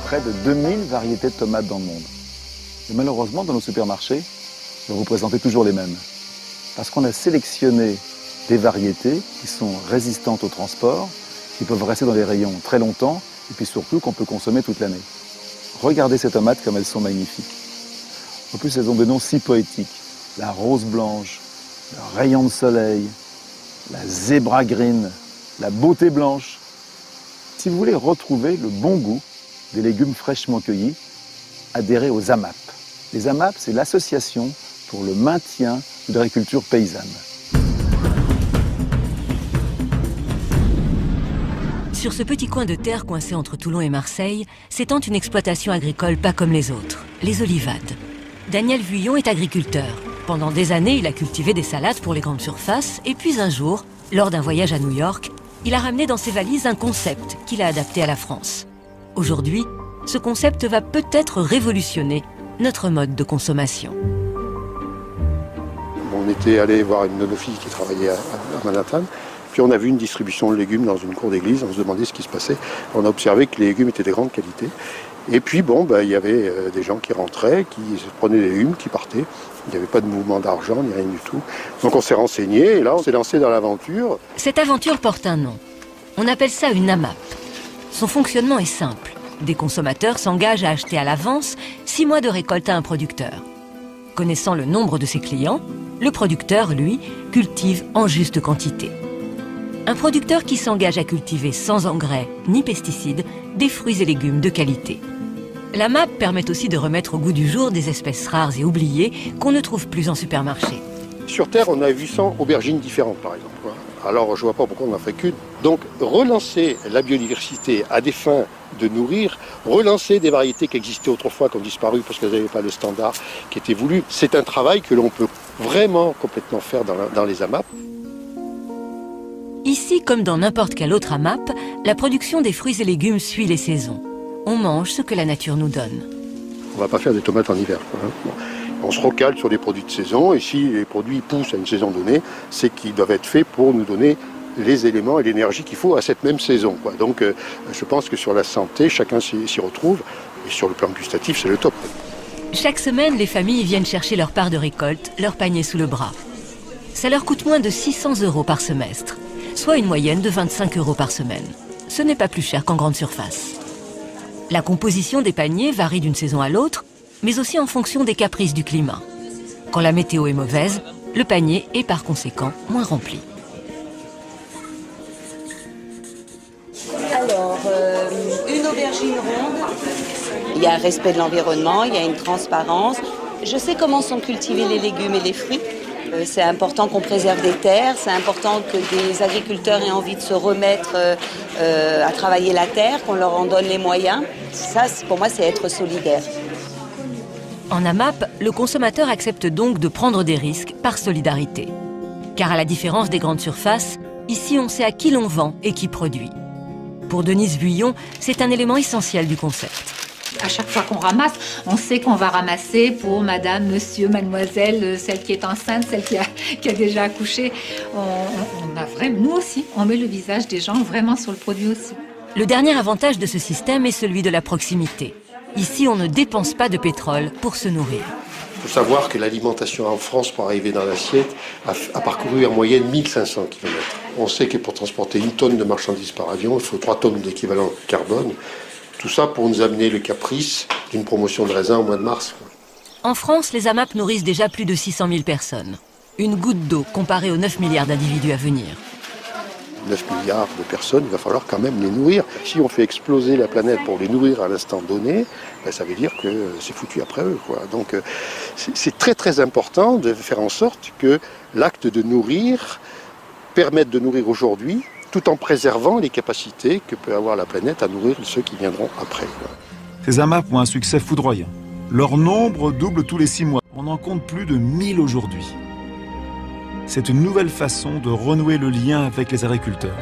près de 2000 variétés de tomates dans le monde. Et malheureusement, dans nos supermarchés, vous présentez toujours les mêmes. Parce qu'on a sélectionné des variétés qui sont résistantes au transport, qui peuvent rester dans les rayons très longtemps, et puis surtout qu'on peut consommer toute l'année. Regardez ces tomates comme elles sont magnifiques. En plus, elles ont des noms si poétiques. La rose blanche, le rayon de soleil, la zebra green, la beauté blanche. Si vous voulez retrouver le bon goût des légumes fraîchement cueillis, adhérez aux AMAP. Les AMAP, c'est l'association pour le maintien de l'agriculture paysanne. Sur ce petit coin de terre coincé entre Toulon et Marseille, s'étend une exploitation agricole pas comme les autres, les olivades. Daniel Vuillon est agriculteur. Pendant des années, il a cultivé des salades pour les grandes surfaces. Et puis un jour, lors d'un voyage à New York, il a ramené dans ses valises un concept qu'il a adapté à la France. Aujourd'hui, ce concept va peut-être révolutionner notre mode de consommation. On était allé voir une de nos filles qui travaillait à Manhattan. Puis on a vu une distribution de légumes dans une cour d'église, on se demandait ce qui se passait. On a observé que les légumes étaient de grande qualité. Et puis il y avait des gens qui rentraient, qui prenaient des légumes, qui partaient. Il n'y avait pas de mouvement d'argent, ni rien du tout. Donc on s'est renseigné et là on s'est lancé dans l'aventure. Cette aventure porte un nom. On appelle ça une AMAP. Son fonctionnement est simple. Des consommateurs s'engagent à acheter à l'avance 6 mois de récolte à un producteur. Connaissant le nombre de ses clients, le producteur, lui, cultive en juste quantité. Un producteur qui s'engage à cultiver sans engrais ni pesticides des fruits et légumes de qualité. La MAP permet aussi de remettre au goût du jour des espèces rares et oubliées qu'on ne trouve plus en supermarché. Sur Terre, on a 800 aubergines différentes, par exemple. Alors, je ne vois pas pourquoi on n'en fait qu'une. Donc, relancer la biodiversité à des fins de nourrir, relancer des variétés qui existaient autrefois, qui ont disparu parce qu'elles n'avaient pas le standard qui était voulu, c'est un travail que l'on peut vraiment complètement faire dans les AMAP. Ici, comme dans n'importe quelle autre AMAP, la production des fruits et légumes suit les saisons. On mange ce que la nature nous donne. On ne va pas faire des tomates en hiver. On se recale sur des produits de saison et si les produits poussent à une saison donnée, c'est qu'ils doivent être faits pour nous donner les éléments et l'énergie qu'il faut à cette même saison. Donc je pense que sur la santé, chacun s'y retrouve et sur le plan gustatif, c'est le top. Chaque semaine, les familles viennent chercher leur part de récolte, leur panier sous le bras. Ça leur coûte moins de 600 € par semestre, soit une moyenne de 25 € par semaine. Ce n'est pas plus cher qu'en grande surface. La composition des paniers varie d'une saison à l'autre, mais aussi en fonction des caprices du climat. Quand la météo est mauvaise, le panier est par conséquent moins rempli. Alors, une aubergine ronde, il y a un respect de l'environnement, il y a une transparence. Je sais comment sont cultivés les légumes et les fruits. C'est important qu'on préserve des terres, c'est important que des agriculteurs aient envie de se remettre à travailler la terre, qu'on leur en donne les moyens. Ça, pour moi, c'est être solidaire. En AMAP, le consommateur accepte donc de prendre des risques par solidarité. Car à la différence des grandes surfaces, ici on sait à qui l'on vend et qui produit. Pour Denise Vuillon, c'est un élément essentiel du concept. À chaque fois qu'on ramasse, on sait qu'on va ramasser pour madame, monsieur, mademoiselle, celle qui est enceinte, celle qui a déjà accouché. On a vraiment, nous aussi, on met le visage des gens vraiment sur le produit aussi. Le dernier avantage de ce système est celui de la proximité. Ici, on ne dépense pas de pétrole pour se nourrir. Il faut savoir que l'alimentation en France, pour arriver dans l'assiette, a parcouru en moyenne 1500 km. On sait que pour transporter 1 tonne de marchandises par avion, il faut 3 tonnes d'équivalent carbone. Tout ça pour nous amener le caprice d'une promotion de raisin au mois de mars. En France, les AMAP nourrissent déjà plus de 600 000 personnes. Une goutte d'eau comparée aux 9 milliards d'individus à venir. 9 milliards de personnes, il va falloir quand même les nourrir. Si on fait exploser la planète pour les nourrir à l'instant donné, ça veut dire que c'est foutu après eux. Donc c'est très très important de faire en sorte que l'acte de nourrir permette de nourrir aujourd'hui, tout en préservant les capacités que peut avoir la planète à nourrir ceux qui viendront après. Ces AMAP ont un succès foudroyant. Leur nombre double tous les 6 mois. On en compte plus de 1000 aujourd'hui. C'est une nouvelle façon de renouer le lien avec les agriculteurs.